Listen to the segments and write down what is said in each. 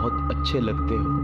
बहुत अच्छे लगते हो।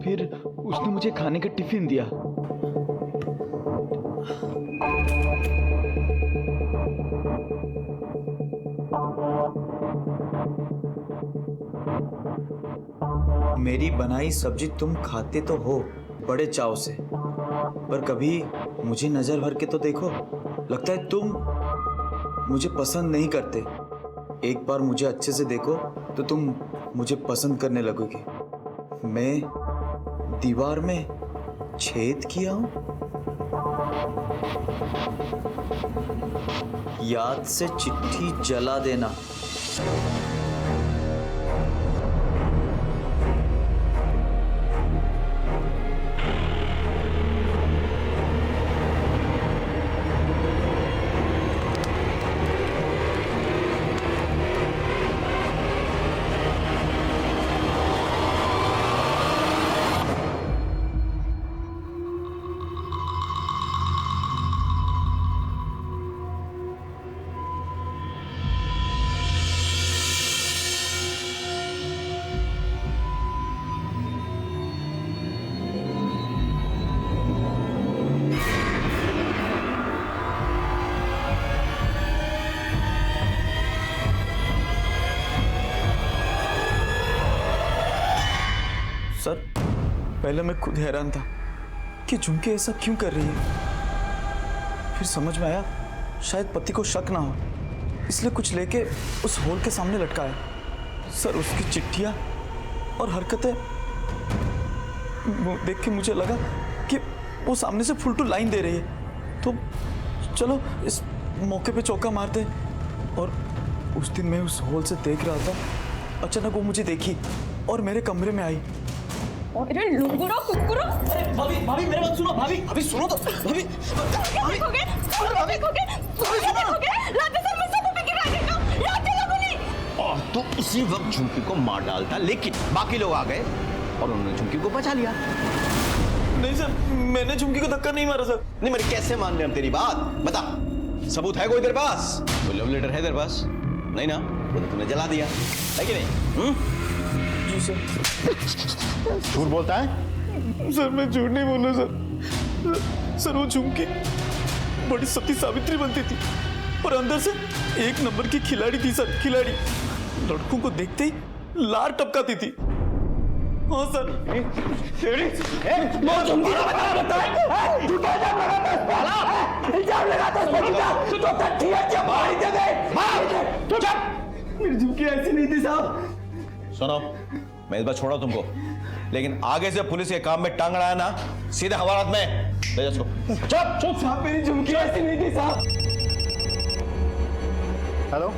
फिर उसने मुझे खाने का टिफिन दिया। मेरी बनाई सब्जी तुम खाते तो हो बड़े चाव से, पर कभी मुझे नजर भर के तो देखो। लगता है तुम मुझे पसंद नहीं करते। एक बार मुझे अच्छे से देखो तो तुम मुझे पसंद करने लगोगे। मैं दीवार में छेद किया हूं? याद से चिट्ठी जला देना। सर, पहले मैं खुद हैरान था कि झुमके ऐसा क्यों कर रही है। फिर समझ में आया शायद पति को शक ना हो, इसलिए कुछ लेके उस होल के सामने लटकाया। सर, उसकी चिट्ठियां और हरकतें वो देख के मुझे लगा कि वो सामने से फुल टू लाइन दे रही है, तो चलो इस मौके पे चौका मारते। और उस दिन मैं उस होल से देख रहा था, अचानक वो मुझे देखी और मेरे कमरे में आई। अरे लुंगुरो कुकुरो! अरे भाभी भाभी मेरी बात सुनो। भाभी भाभी सुनो तो। भाभी देखोगे? देखोगे? लाते सर मुझसे तो बिकी गाड़ी को लाते लगूंगी। और तो उसी वक्त झुमकी को मार डालता, लेकिन बाकी लोग आ गए और उन्होंने झुमकी को बचा लिया। नहीं सर, मैंने झुमकी को धक्का नहीं मारा सर। नहीं मेरे कैसे मान रहे हम तेरी बात? बता, सबूत है कोई तेरे पास? कोई लव लेटर है तेरे पास? नहीं ना, वो तो तूने जला दिया है कि नहीं? जी सर। झूठ बोलता है? सर मैं झूठ नहीं बोल रहा सर। सर वो झुमकी बड़ी सती सावित्री बनती थी और अंदर से एक नंबर की खिलाड़ी थी सर, खिलाड़ी। लड़कों को देखते ही लार टपकाती थी। हाँ सर। मेरी झुमकी ऐसी नहीं थी साहब। सुनो, मैं इस बार छोड़ा तुमको, लेकिन आगे से पुलिस के काम में टांग अड़ाया ना, सीधे हवालात में ले जा इसको। चुप चुप साहब, मेरी झुमकी ऐसी नहीं थी साहब। हेलो,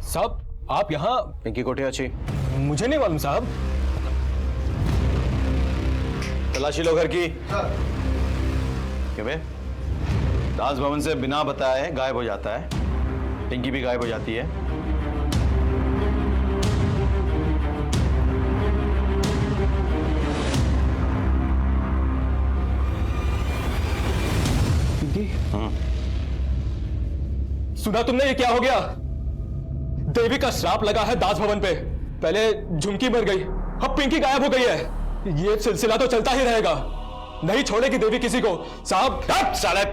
साहब आप यहाँ? पिंकी कोठी अच्छी? मुझे नहीं मालूम साहब। तलाशी लो घर की। क्यों बे? दास भवन से बिना बताए गायब हो जाता है, पिंकी भी गायब हो जाती है। पिंकी? सुना तुमने ये क्या हो गया? देवी का श्राप लगा है दास भवन पे। पहले झुमकी मर गई, अब पिंकी गायब हो गई है। ये सिलसिला तो चलता ही रहेगा, नहीं छोड़ेगी देवी किसी को। साहब साले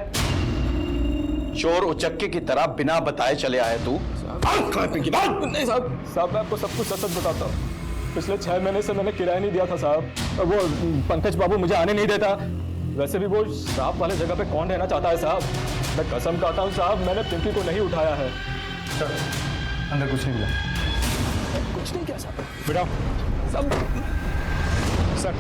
चोर उचक्के की तरह बिना बताए चले आए तू। नहीं साहब, साहब मैं आपको सब कुछ सच सच बताता हूँ। पिछले 6 महीने से मैंने किराया नहीं दिया था साहब। और वो पंकज बाबू मुझे आने नहीं देता। वैसे भी वो श्राप वाले जगह पे कौन रहना चाहता है साहब। मैं कसम खाता हूँ साहब, मैंने पिंकी को नहीं उठाया है। सर अंदर कुछ नहीं मिला। कुछ नहीं किया साहब। बेटा सब सर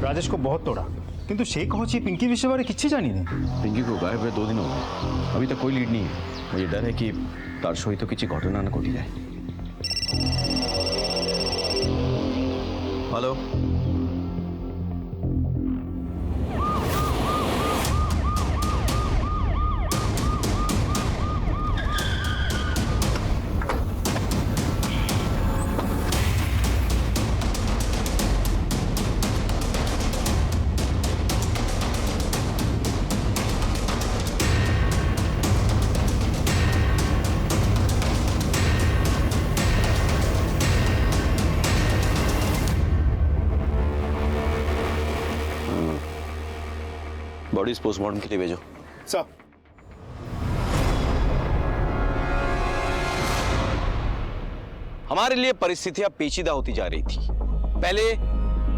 राजेश को बहुत तोड़ा किंतु से कहूँ पिंकी विषय बारे किसी जानी नहीं। पिंकी को गायब हुए 2 दिन हो गए, अभी तक कोई लीड नहीं है। मुझे डर है कि तार सहित किसी घटना न घटी जाए। हेलो, बॉडीज पोस्टमार्टम के लिए भेजो। सर हमारे लिए परिस्थितियां पेचीदा होती जा रही थी। पहले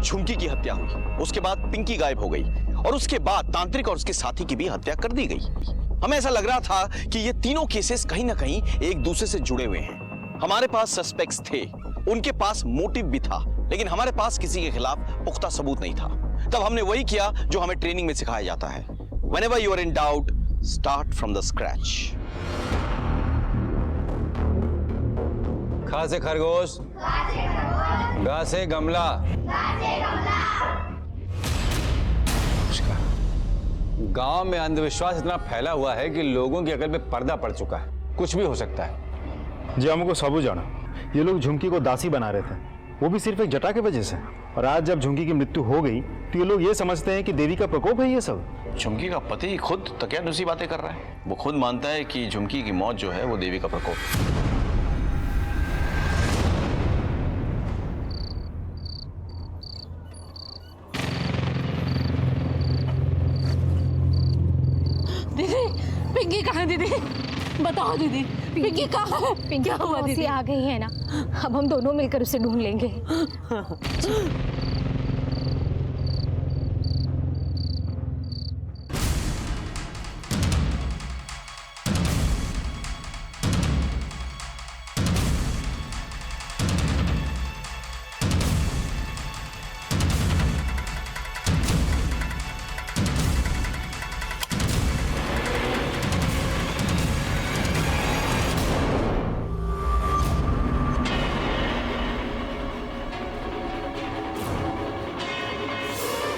झुमकी की हत्या हुई, उसके बाद पिंकी गायब हो गई और उसके बाद तांत्रिक और उसके साथी की भी हत्या कर दी गई। हमें ऐसा लग रहा था कि ये तीनों केसेस कहीं ना कहीं एक दूसरे से जुड़े हुए हैं। हमारे पास सस्पेक्ट्स थे, उनके पास मोटिव भी था, लेकिन हमारे पास किसी के खिलाफ पुख्ता सबूत नहीं था। तब हमने वही किया जो हमें ट्रेनिंग में सिखाया जाता है। Whenever you are in doubt, start from the scratch. खा से खरगोश, गा से गमला। गांव में अंधविश्वास इतना फैला हुआ है कि लोगों की अकल में पर्दा पड़ चुका है। कुछ भी हो सकता है। जी हमको सबू जाना, ये लोग झुमकी को दासी बना रहे थे, वो भी सिर्फ एक जटा की वजह से। और आज जब झुमकी की मृत्यु हो गई तो ये लोग ये समझते हैं कि देवी का प्रकोप है ये सब। झुमकी का पति खुद तकियानुसी बातें कर रहा है। वो खुद मानता है कि झुमकी की मौत जो है वो देवी का प्रकोप है। दीदी पिंकी कहाँ है? दीदी बताओ दीदी, पिंकी कहाँ है? पिंकी क्या तो हुआ मौसी दीदी? आ गई है ना, अब हम दोनों मिलकर उसे ढूंढ लेंगे।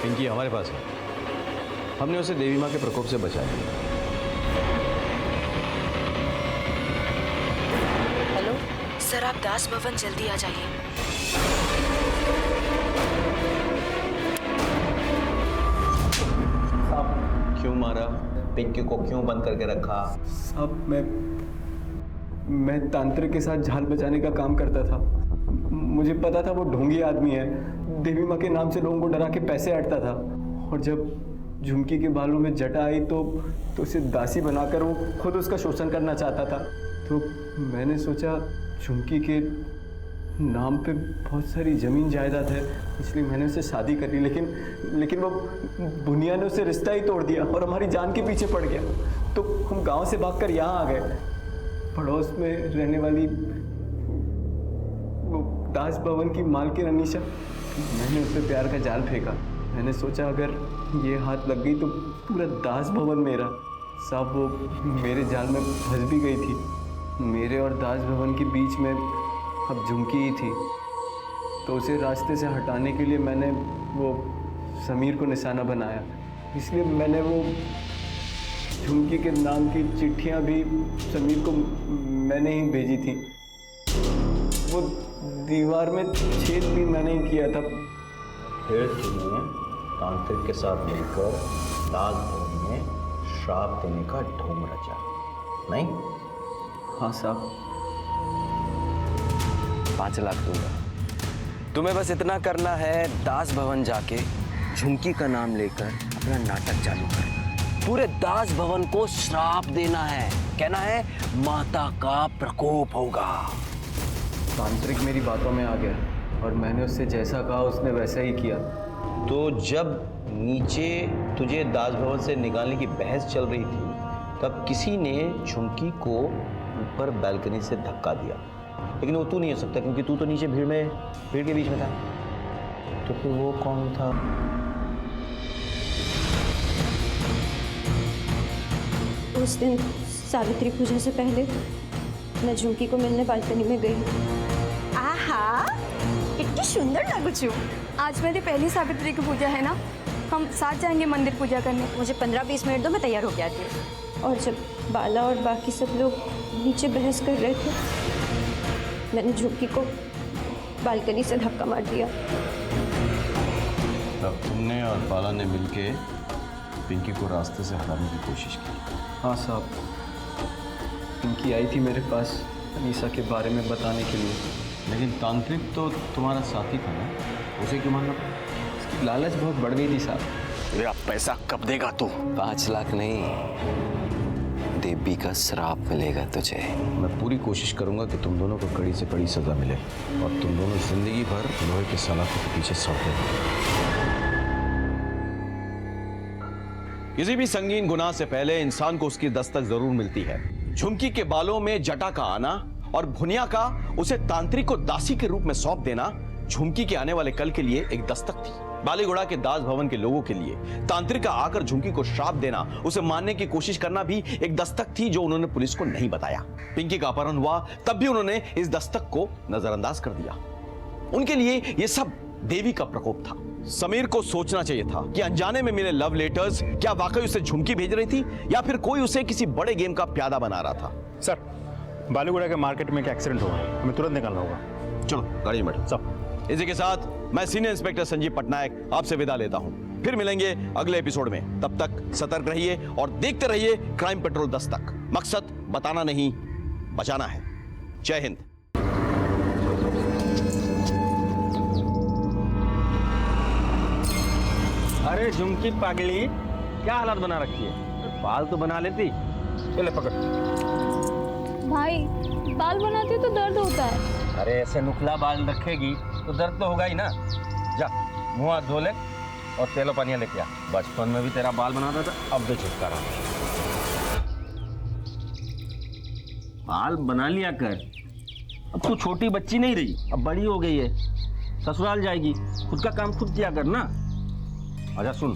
पिंकी हमारे पास है, हमने उसे देवी माँ के प्रकोप से बचाया। हेलो सर, आप दास भवन जल्दी आ जाइए। क्यों मारा? पिंकी को क्यों बंद करके रखा? अब मैं तांत्रिक के साथ जान बचाने का काम करता था। मुझे पता था वो ढोंगी आदमी है, देवी माँ के नाम से लोगों को डरा के पैसे हटता था। और जब झुमकी के बालों में जटा आई तो उसे दासी बनाकर वो खुद उसका शोषण करना चाहता था। तो मैंने सोचा झुमकी के नाम पे बहुत सारी ज़मीन जायदाद है, इसलिए मैंने उससे शादी कर ली। लेकिन वो बुनिया ने उससे रिश्ता ही तोड़ दिया और हमारी जान के पीछे पड़ गया। तो हम गांव से भागकर यहाँ आ गए। पड़ोस में रहने वाली वो दास भवन की मालकिन अनीशा, मैंने उस पर प्यार का जाल फेंका। मैंने सोचा अगर ये हाथ लग गई तो पूरा दास भवन मेरा। साहब वो मेरे जाल में फंस भी गई थी। मेरे और दास भवन के बीच में अब झुमकी ही थी। तो उसे रास्ते से हटाने के लिए मैंने वो समीर को निशाना बनाया। इसलिए मैंने वो झुमकी के नाम की चिट्ठियाँ भी समीर को मैंने ही भेजी थी। वो दीवार में छेद भी मैंने ही किया था। फिर तुम्हें तांत्रिक के साथ मिलकर दास भवन में श्राप देने का ढोंग रचा, नहीं? हाँ साहब। 5 लाख दूंगा। तुम्हें बस इतना करना है, दास भवन जाके झुमकी का नाम लेकर अपना नाटक चालू कर पूरे दास भवन को श्राप देना है। कहना है माता का प्रकोप होगा। तांत्रिक मेरी बातों में आ गया। और मैंने उससे जैसा कहा उसने वैसा ही किया। तो जब नीचे तुझे दास भवन से निकालने की बहस चल रही थी तब किसी ने झुमकी को ऊपर बालकनी से धक्का दिया, लेकिन वो तू नहीं हो सकता क्योंकि तू तो नीचे भीड़ के बीच में था। तो फिर वो कौन था? उस दिन सावित्री पूजा से पहले मैं झुमकी को मिलने बालकनी में गई। आहा, कितनी सुंदर लगू छू। आज मेरी पहली सावित्री की पूजा है ना, हम साथ जाएंगे मंदिर पूजा करने। मुझे 15-20 मिनट दो, मैं तैयार होके आती हूँ। और जब बाला और बाकी सब लोग नीचे बहस कर रहे थे, मैंने झुमकी को बालकनी से धक्का मार दिया। तब तुमने और बाला ने मिलके पिंकी को रास्ते से हटाने की कोशिश की। हाँ साहब, पिंकी आई थी मेरे पास अनीसा के बारे में बताने के लिए। लेकिन तांत्रिक तो तुम्हारा साथी था ना, उसे क्यों मारना पड़ा? उसकी लालच बहुत बढ़ गई थी साहब। तेरा पैसा कब देगा तू? 5 लाख नहीं, देवी का श्राप मिलेगा तुझे। मैं पूरी कोशिश करूंगा कि तुम दोनों को कड़ी से कड़ी सजा मिले और तुम दोनों जिंदगी भर लोहे के सलाखों के पीछे सड़ते रहो। किसी भी संगीन गुनाह से पहले इंसान को उसकी दस्तक जरूर मिलती है। झुमकी के बालों में जटा का आना और भुनिया का उसे तांत्रिक को दासी के रूप में सौंप देना झुमकी के आने वाले कल के लिए एक दस्तक थी। बालीगुड़ा के दास भवन के लोगों के लिए तांत्रिक का आकर झुमकी को श्राप देना, उसे मारने की कोशिश करना भी एक दस्तक थी जो उन्होंने पुलिस को नहीं बताया। पिंकी का अपहरण हुआ तब भी उन्होंने इस दस्तक को नजरअंदाज कर दिया। उनके लिए यह सब देवी का प्रकोप था। समीर को सोचना चाहिए था कि अनजाने में मिले लव लेटर्स क्या वाकई उसे झुमकी भेज रही थी या फिर कोई उसे किसी बड़े गेम का प्यादा बना रहा था। सर, बालीगुड़ा के मार्केट में एक एक्सीडेंट हुआ, हमें तुरंत निकलना होगा। चलो गाड़ी में बैठो। सब इसी के साथ मैं सीनियर इंस्पेक्टर संजीव पटनायक आपसे विदा लेता हूं। फिर मिलेंगे अगले एपिसोड में। तब तक सतर्क रहिए और देखते रहिए क्राइम पेट्रोल दस्तक। मकसद बताना नहीं, बचाना है। जय हिंद। अरे झुमकी पागली, क्या हालत बना रखी है? बाल तो बना लेती। चले पकड़। भाई, बाल बनाती तो दर्द होता है। अरे ऐसे नुकला बाल रखेगी तो दर्द तो होगा ही ना। जा मुंह हाथ धो ले और तेलो पानिया लेके आ। बचपन में भी तेरा बाल बनाता था, अब भी छुटकारा। बाल बना लिया कर, अब तू छोटी बच्ची नहीं रही, अब बड़ी हो गई है। ससुराल जाएगी, खुद का काम खुद किया कर ना। अच्छा सुन,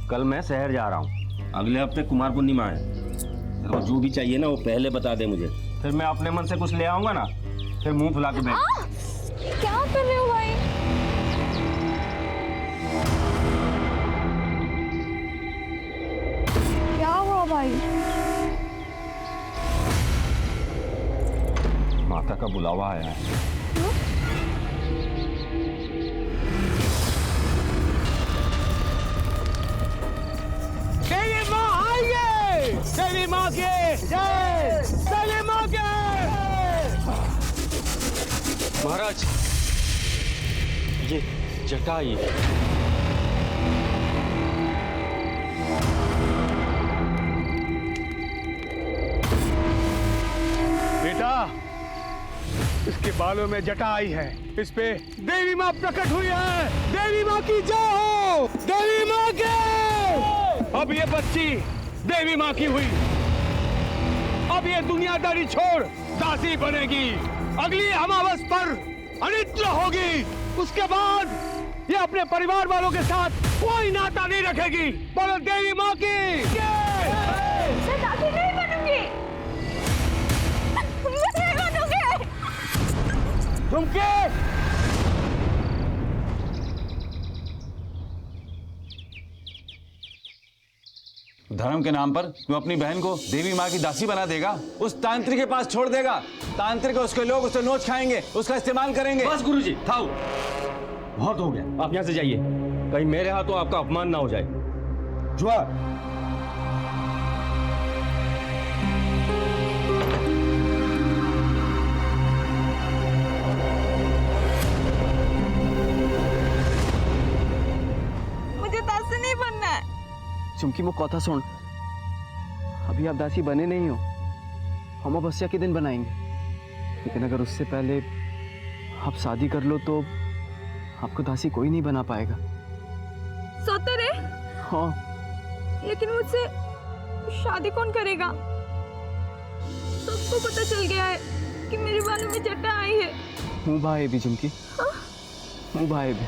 कल मैं शहर जा रहा हूँ, अगले हफ्ते कुमार पूर्णिमा है। तेरे को जो भी चाहिए ना वो पहले बता दे मुझे, फिर मैं अपने मन से कुछ ले आऊंगा ना, फिर मुंह फुला के बैठ। क्या कर रहे हो भाई? क्या हुआ भाई? माता का बुलावा आया है। देवी माँ आइए! देवी माँ के जय! देवी माँ के! महाराज, ये जटा ये बेटा, इसके बालों में जटा आई है, इस पे देवी माँ प्रकट हुई है। देवी माँ की जय हो! देवी माँ के! अब ये बच्ची देवी माँ की हुई, अब ये दुनियादारी छोड़ दासी बनेगी। अगली अमावस पर अनिद्रा होगी, उसके बाद ये अपने परिवार वालों के साथ कोई नाता नहीं रखेगी। बोलो देवी माँ की जय! मैं दादी नहीं बनूंगी। मैं नहीं बनूंगी। तुम क्या? धर्म के नाम पर तू अपनी बहन को देवी माँ की दासी बना देगा, उस तांत्रिक के पास छोड़ देगा। तांत्रिक उसके लोग उससे नोच खाएंगे, उसका इस्तेमाल करेंगे। बस गुरुजी, थाओ, बहुत हो गया। आप यहाँ से जाइए, कहीं मेरे हाथों आपका अपमान ना हो जाए। जुआ मुझे दासी नहीं बनना है। चुमकी मो कथा सुन, अभी आप दासी बने नहीं हो, अमावस्या के दिन बनाएंगे। लेकिन अगर उससे पहले आप शादी कर लो तो आपको दासी कोई नहीं बना पाएगा। सोते रे, हाँ, लेकिन मुझसे शादी कौन करेगा? सबको पता चल गया है कि मेरे बालों में जटा आई है। मुँह भाई भी झुमकी, मुँह भाई भी।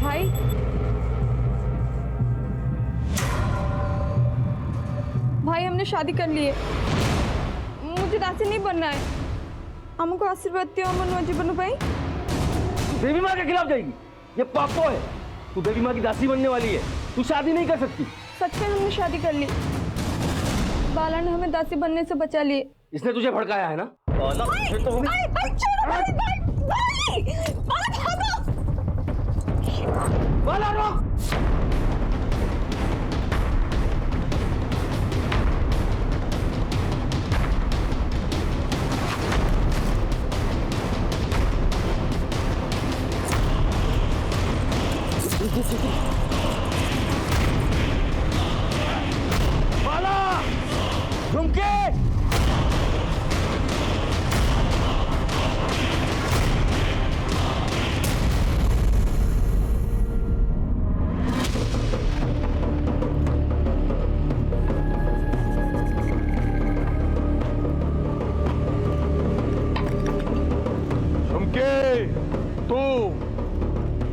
भाई, भाई हमने शादी कर ली है। मुझे दासी नहीं बनना है। हमको आशीर्वाद दियो अमन जीवन भाई। देवी माँ के खिलाफ जाएगी, ये पाप तो है। तू देवी माँ की दासी बनने वाली है, तू शादी नहीं कर सकती। सच में हमने शादी कर ली। बाला ने हमें दासी बनने से बचा लिए। इसने तुझे भड़काया है ना? बाला रोक! बाला! झुमके!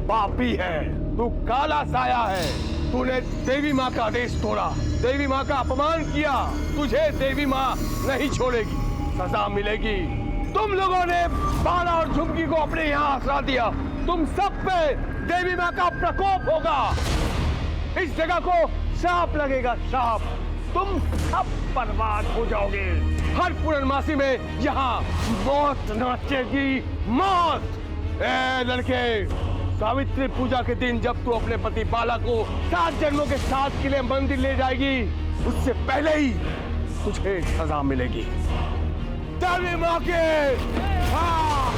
पापी है, तू काला साया है। तूने देवी माँ का आदेश तोड़ा, देवी माँ का अपमान किया। तुझे देवी माँ नहीं छोड़ेगी, सजा मिलेगी। तुम लोगों ने बाला और झुमकी को अपने यहाँ आसरा दिया। तुम सब पे देवी माँ का प्रकोप होगा। इस जगह को श्राप लगेगा, श्राप। तुम सब बर्बाद हो जाओगे। हर पूर्णमासी में यहाँ मौत नाचेगी, मौत। ए लड़के, सावित्री पूजा के दिन जब तू अपने पति बाला को 7 जन्मों के साथ के लिए मंदिर ले जाएगी, उससे पहले ही तुझे सजा मिलेगी। देवी माँ के हाँ।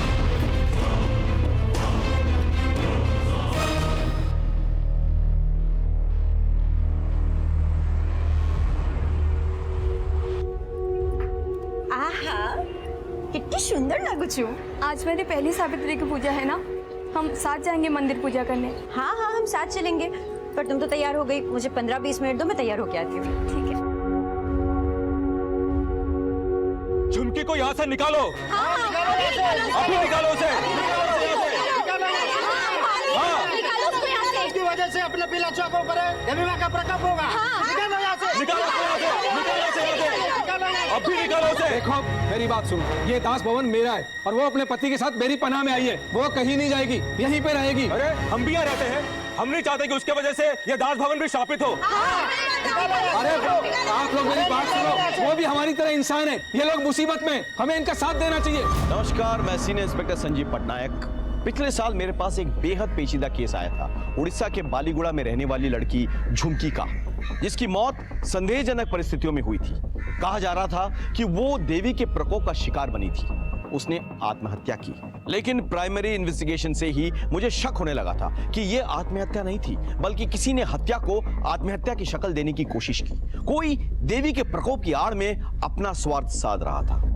कितनी सुंदर लगू छू। आज मेरी पहली सावित्री की पूजा है ना, हम साथ जाएंगे मंदिर पूजा करने। हाँ हाँ, हम साथ चलेंगे। पर तुम तो तैयार हो गई, मुझे 15-20 मिनट दो, मैं तैयार होके आती हूँ। ठीक है। झुमकी को यहाँ से निकालो। अभी निकालो उसे। इसकी वजह से अपने पिला चौकों पर देवी माँ का प्रकोप होगा। निकालो यहाँ से। अभी निकालो उसे। देखो मेरी बात सुनो, ये दास भवन मेरा है और वो अपने पति के साथ मेरी पनाह में आई है। वो कहीं नहीं जाएगी, यहीं पे रहेगी। अरे हम भी यहाँ रहते हैं, हम नहीं चाहते कि उसके वजह से ये दास भवन भी शापित हो। अरे आप लोग मेरी बात सुनो, वो भी हमारी तरह इंसान है। ये लोग मुसीबत में, हमें इनका साथ देना चाहिए। नमस्कार, मैं सीनियर इंस्पेक्टर संजीव पटनायक। पिछले साल मेरे पास एक बेहद पेचीदा केस आया था, उड़ीसा के बालीगुड़ा में रहने वाली लड़की झुमकी का, जिसकी मौत संदेहजनक परिस्थितियों में हुई थी। कहा जा रहा था कि वो देवी के प्रकोप का शिकार बनी थी। उसने आत्महत्या की, लेकिन प्राइमरी इन्वेस्टिगेशन से ही मुझे शक होने लगा था कि ये आत्महत्या नहीं थी, बल्कि किसी ने हत्या को आत्महत्या की शक्ल देने की कोशिश की। कोई देवी के प्रकोप की आड़ में अपना स्वार्थ साध रहा था।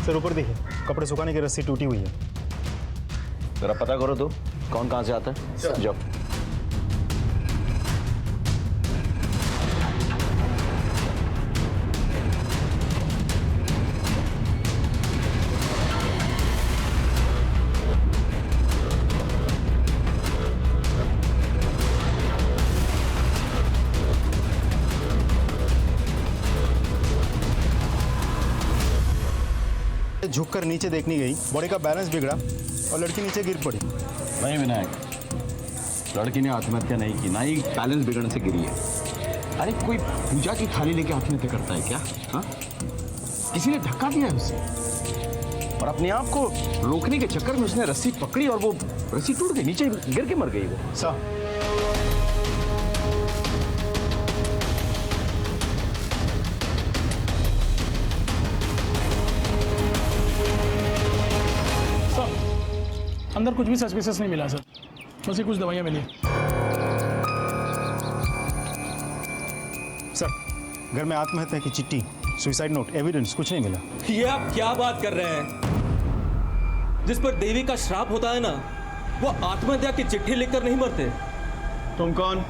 सर ऊपर देखिए, कपड़े सुखाने की रस्सी टूटी हुई है। जरा पता करो तो कौन कहां से आता है। जाओ। झुककर नीचे देखने गई, बॉडी का बैलेंस बिगड़ा और लड़की नीचे गिर पड़ी। नहीं विनायक, लड़की ने आत्महत्या नहीं की, ना ही बैलेंस बिगड़ने से गिरी है। अरे कोई पूजा की थाली लेके आत्महत्या करता है क्या? हाँ, किसी ने धक्का दिया है उसे। और अपने आप को रोकने के चक्कर में उसने रस्सी पकड़ी और वो रस्सी टूट गई, नीचे गिर के मर गई वो। सर अंदर कुछ भी सस्पिशियस नहीं मिला सर, बस ये कुछ दवाइयाँ मिली। सर घर में आत्महत्या की चिट्ठी, सुसाइड नोट, एविडेंस कुछ नहीं मिला। ये आप क्या बात कर रहे हैं? जिस पर देवी का श्राप होता है ना, वो आत्महत्या की चिट्ठी लिखकर नहीं मरते। तुम कौन?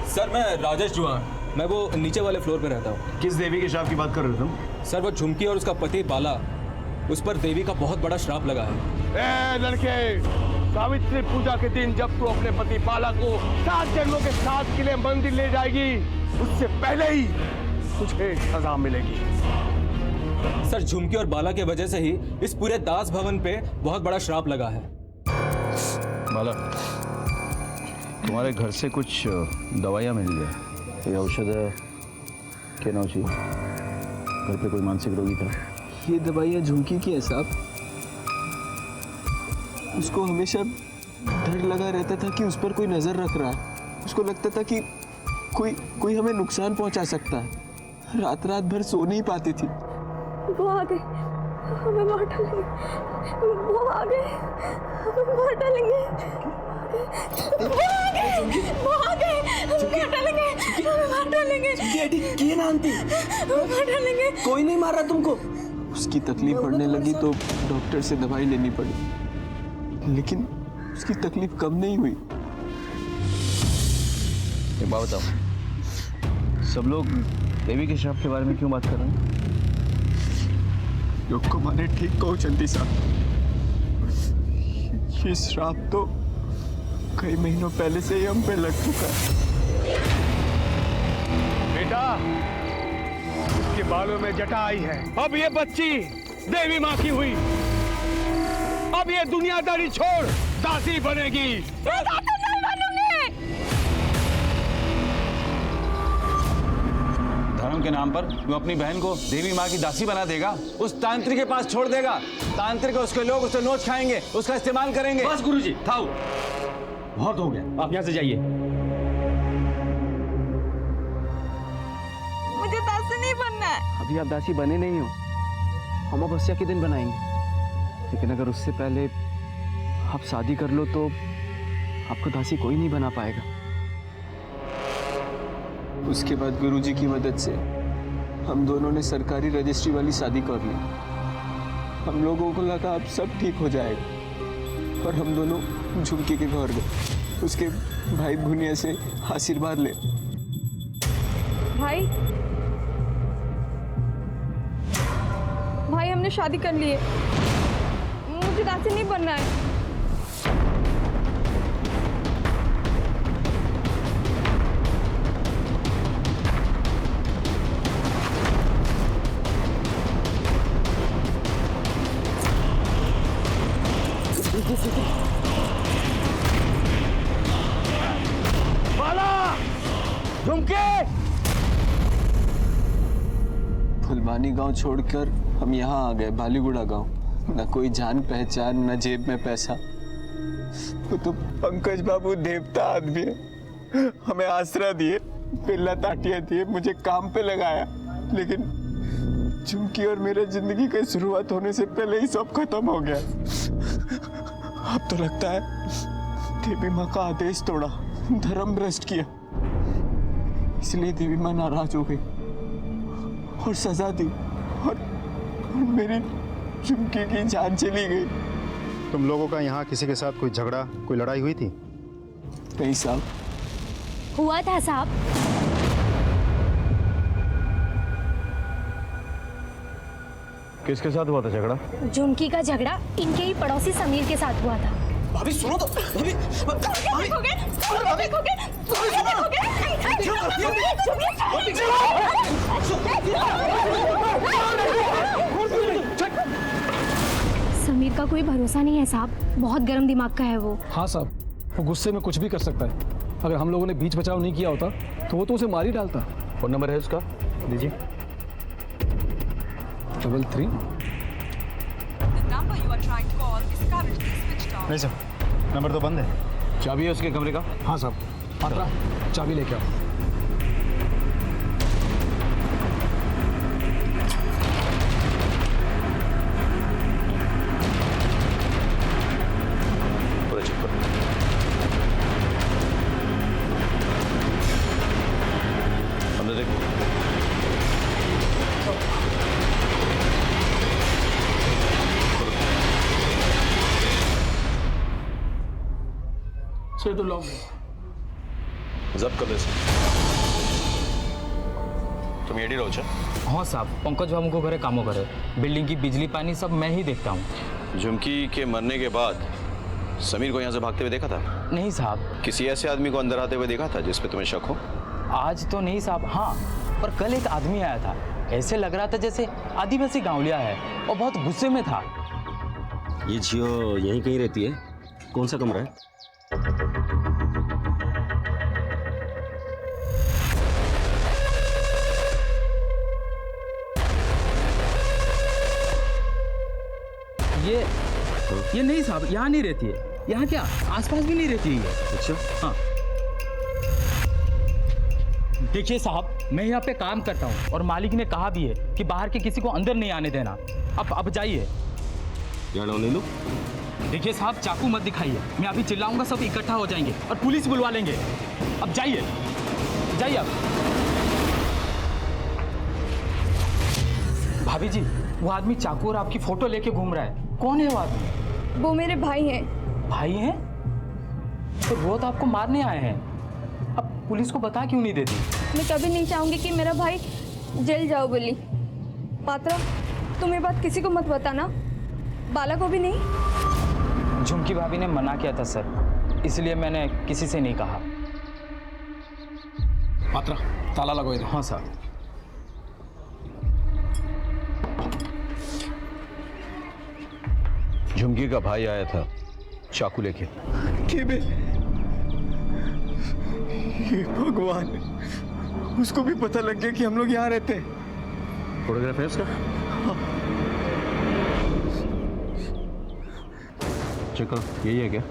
सर मैं राजेश जुआन, मैं वो नीचे वाले फ्लोर पे रहता हूँ। किस देवी के श्राप की बात कर रहे हो तुम? सर वो झुमकी और उसका पति बाला, उस पर देवी का बहुत बड़ा श्राप लगा है। ए लड़के, सावित्री पूजा के दिन जब तू अपने पति बाला को 7 जन्मों के साथ के लिए मंदिर ले जाएगी, उससे पहले ही तुझे सजा मिलेगी। सर झुमकी और बाला की वजह से ही इस पूरे दास भवन पे बहुत बड़ा श्राप लगा है। बाला, तुम्हारे घर से कुछ दवाइयाँ मिल गया। ये औषध है क्या नाम चाहिए? घर पे कोई मानसिक रोगी था? ये दवाइयाँ झुमकी की है साहब। उसको हमेशा डर लगा रहता था कि उस पर कोई नजर रख रहा है। उसको लगता था कि कोई हमें नुकसान पहुंचा सकता है। रात रात भर सो नहीं पाती थी। वो आ गए, हमें मार डालेंगे। वो आ गए, हमें मार डालेंगे। वो आ गए, हमें मार डालेंगे। हमें मार डालेंगे। क्या नाम थी? मार डालेंगे। कोई नहीं मारा तुमको? उसकी तकलीफ बढ़ने लगी तो डॉक्टर से दवाई लेनी पड़ी, लेकिन उसकी तकलीफ कम नहीं हुई। एक बात बताओ, सब लोग देवी के श्राप के बारे में क्यों बात कर रहे हैं? योग को माने ठीक कहो चंदी साहब, ये श्राप तो कई महीनों पहले से ही हम पे लग चुका है। बेटा, इसके बालों में जटा आई है। अब ये बच्ची देवी माँ की हुई। अब ये दुनियादारी छोड़ दासी बनेगी। धर्म के नाम पर वो अपनी बहन को देवी माँ की दासी बना देगा, उस तांत्रिक के पास छोड़ देगा। तांत्रिक उसके लोग उससे नोच खाएंगे, उसका इस्तेमाल करेंगे। बस गुरुजी, थाओ, बहुत हो गया, आप यहाँ से जाइए। मुझे दासी नहीं बनना है। अभी आप दासी बने नहीं हो, अमावस्या के दिन बनाएंगे। लेकिन अगर उससे पहले आप शादी कर लो तो आपको दासी कोई नहीं बना पाएगा। उसके बाद गुरुजी की मदद से हम दोनों ने सरकारी रजिस्ट्री वाली शादी कर ली। हम लोगों को लगा अब सब ठीक हो जाएगा और हम दोनों झुमकी के घर गए, उसके भाई भुनिया से आशीर्वाद ले। भाई हमने शादी कर ली है, मुझे दासी नहीं बनना है। बाला, झुमके! फुलवानी गांव छोड़कर हम यहाँ आ गए, बालीगुड़ा गांव। न कोई जान पहचान, न जेब में पैसा। वो तो पंकज बाबू देवता आदमी है, हमें आसरा दिए, पिल्ला ताटिया दिए, मुझे काम पे लगाया। लेकिन झुमकी और मेरे जिंदगी की शुरुआत होने से पहले ही सब खत्म हो गया। अब तो लगता है देवी माँ का आदेश तोड़ा, धर्म भ्रष्ट किया, इसलिए देवी माँ नाराज हो गई और सजा दी और मेरी झुमकी की जान चली गई। तुम लोगों का यहाँ किसी के साथ कोई झगड़ा, कोई लड़ाई हुई थी? नहीं साहब। हुआ था साहब। किसके साथ हुआ था झगड़ा? झुमकी का झगड़ा इनके ही पड़ोसी समीर के साथ हुआ था। भाभी सुनो तो, समीर का कोई भरोसा नहीं है साहब, बहुत गर्म दिमाग का है वो। हाँ साहब, वो गुस्से में कुछ भी कर सकता है। अगर हम लोगों ने बीच बचाव नहीं किया होता तो वो तो उसे मार ही डालता। फोन नंबर है उसका? लीजिए। 33। नहीं सर, नंबर तो बंद है। चाबी है उसके कमरे का? हाँ साहब। पात्रा, चाबी लेके आओ। पूरा चेक करो। अंदर देखो। सर तो लॉक है। जब्त कर दे सर। तुम एडी रहो छे? हाँ साहब, पंकज बाबू को घरे कामों करे, बिल्डिंग की बिजली पानी सब मैं ही देखता हूँ। झुमकी के मरने के बाद समीर को यहाँ से भागते हुए देखा था? नहीं साहब। किसी ऐसे आदमी को अंदर आते हुए देखा था जिस पे तुम्हें शक हो? आज तो नहीं साहब, हाँ पर कल एक आदमी आया था, ऐसे लग रहा था जैसे आदिवासी गांवलिया है और बहुत गुस्से में था। ये जियो यहीं कहीं रहती है? कौन सा कमरा है? ये नहीं साहब, यहाँ नहीं रहती है। यहाँ क्या आसपास भी नहीं रहती है। अच्छा। हाँ देखिए साहब, मैं यहाँ पे काम करता हूँ और मालिक ने कहा भी है कि बाहर के किसी को अंदर नहीं आने देना। अब जाइए। नीलू, देखिए साहब, चाकू मत दिखाइए, मैं अभी चिल्लाऊंगा सब इकट्ठा हो जाएंगे और पुलिस बुलवा लेंगे। अब जाइए जाइए। अब भाभी जी, वो आदमी चाकू और आपकी फोटो लेके घूम रहा है, कौन है वो आदमी? वो मेरे भाई हैं। भाई हैं? तो वो तो आपको मारने आए हैं, अब पुलिस को बता क्यों नहीं देती? मैं कभी नहीं चाहूंगी कि मेरा भाई जेल जाओ बोली। पात्रा, तुम ये बात किसी को मत बताना, बाला को भी नहीं। झुमकी भाभी ने मना किया था सर, इसलिए मैंने किसी से नहीं कहा। पात्रा, ताला लगो इधर। हाँ सर। झुमकी का भाई आया था चाकू लेके। ये भगवान, उसको भी पता लग गया कि हम लोग यहाँ रहते हैं। फोटोग्राफ है उसका? चेक करो, यही है क्या?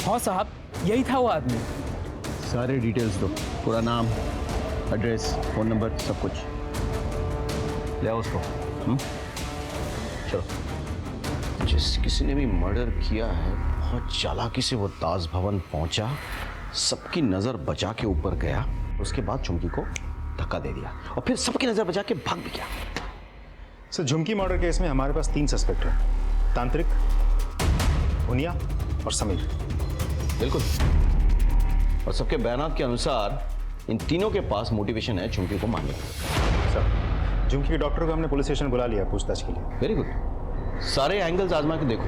हाँ साहब, यही था वो आदमी। सारे डिटेल्स दो, पूरा नाम, एड्रेस, फोन नंबर, सब कुछ। ले आओ उसको। चलो। जिस किसी ने भी मर्डर किया है, बहुत चालाकी से वो दास भवन पहुंचा, सबकी नजर बचा के ऊपर गया, उसके बाद झुमकी को धक्का दे दिया और फिर सबकी नजर बचा के भाग भी गया। सर, झुमकी मर्डर केस में हमारे पास 3 सस्पेक्ट हैं, तांत्रिक, भुनिया और समीर। बिल्कुल। और सबके बयानात के अनुसार इन तीनों के पास मोटिवेशन है झुमकी को मारने का। सर, झुमकी के डॉक्टर को हमने पुलिस स्टेशन बुला लिया पूछताछ के लिए। Very good. सारे एंगल्स आजमा के देखो।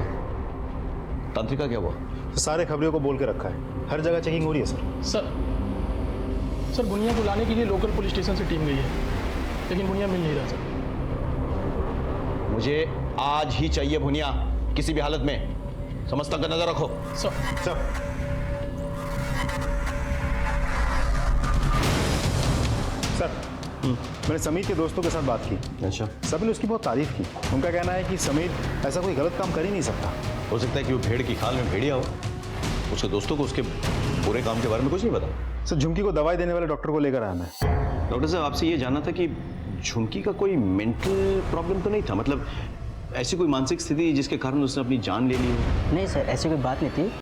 तांत्रिका क्या हुआ? तो सारे खबरियों को बोल के रखा है, हर जगह चेकिंग हो रही है सर। सर बुनिया बुलाने के लिए लोकल पुलिस स्टेशन से टीम गई है, लेकिन बुनिया मिल नहीं रहा सर। मुझे आज ही चाहिए भुनिया, किसी भी हालत में। समझ तक का नजर रखो। सर। सर, मैंने समीर के दोस्तों के साथ बात की। अच्छा। सभी ने उसकी बहुत तारीफ की। उनका कहना है कि समीर ऐसा कोई गलत काम कर ही नहीं सकता। हो सकता है कि वो भेड़ की खाल में भेड़िया हो। उसके दोस्तों को उसके पूरे काम के बारे में कुछ नहीं पता। सर, झुमकी को दवाई देने वाले डॉक्टर को लेकर आया मैं। डॉक्टर साहब, आपसे ये जानना था कि झुमकी का कोई मेंटल प्रॉब्लम तो नहीं था? मतलब ऐसी कोई मानसिक स्थिति जिसके कारण उसने अपनी जान ले ली हो? नहीं सर, ऐसी कोई बात नहीं थी।